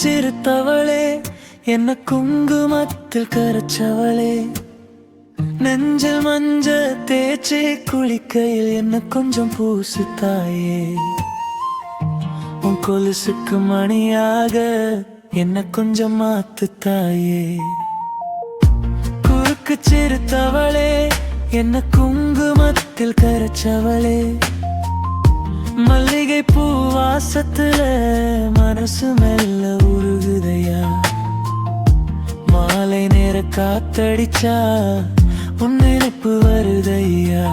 சிறுத்தவளே என்ன குங்குமத்தில் கரைச்சவளே நெஞ்சில் மஞ்ச தேய்ச்சி குளிக்கையில் என்ன கொஞ்சம் பூசு தாயே உன் கொலுசுக்கு மணியாக என்ன கொஞ்சம் மாத்து தாயே குறுக்கு சிறுத்தவளே என்ன குங்குமத்தில் கரைச்சவளே மல்லிகை பூ வாசத்துல மனசு மெல்ல உருகுதையா மாலை நேர காத்தடிச்சா உன் நினைப்பு வருதையா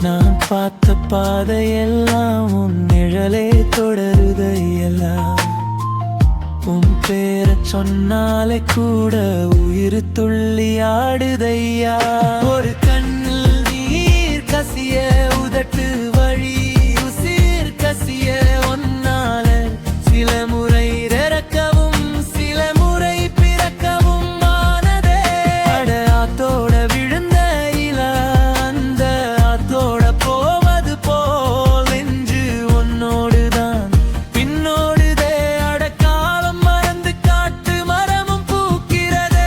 நான் பார்த்த பாதையெல்லாம் உன் நிழலே தொடருதையெல்லாம் உன் பேரை சொன்னாலே கூட உயிர் துள்ளி ஆடுதையா ஒரு கண்ணில் நீர் கசிய உதட்டு வழி உசிர் கசிய ஒன்னால சில முறை இறக்கவும் சில முறை பிறக்கவும் ஆனதே அட ஆத்தோட விழுந்த இல அந்த ஆத்தோட போவது போல் என்று உன்னோடுதான் பின்னோடுதே அட காலம் மறந்து காட்டு மரமும் பூக்கிறதே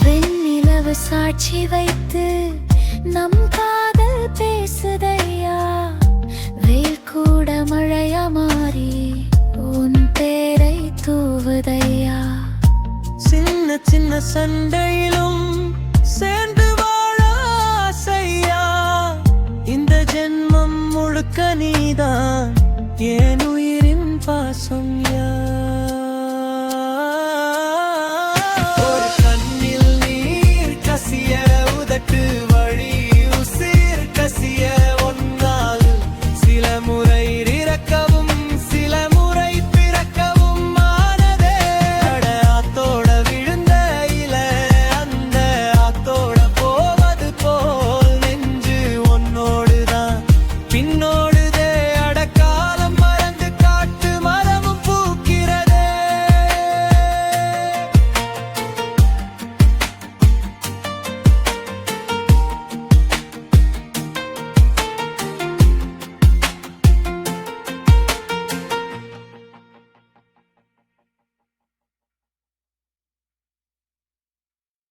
வெண்ணிலவு சாட்சி வைத்து நம் காதல் பேசுதையா வெயில் கூட மழையா மாறி உன் பேரை தூவுதையா சின்ன சின்ன சண்டையிலும் சேர்ந்து வாழ ஆசையா இந்த ஜென்மம் முழுக்க நீதான் என் உயிரின் பாசம்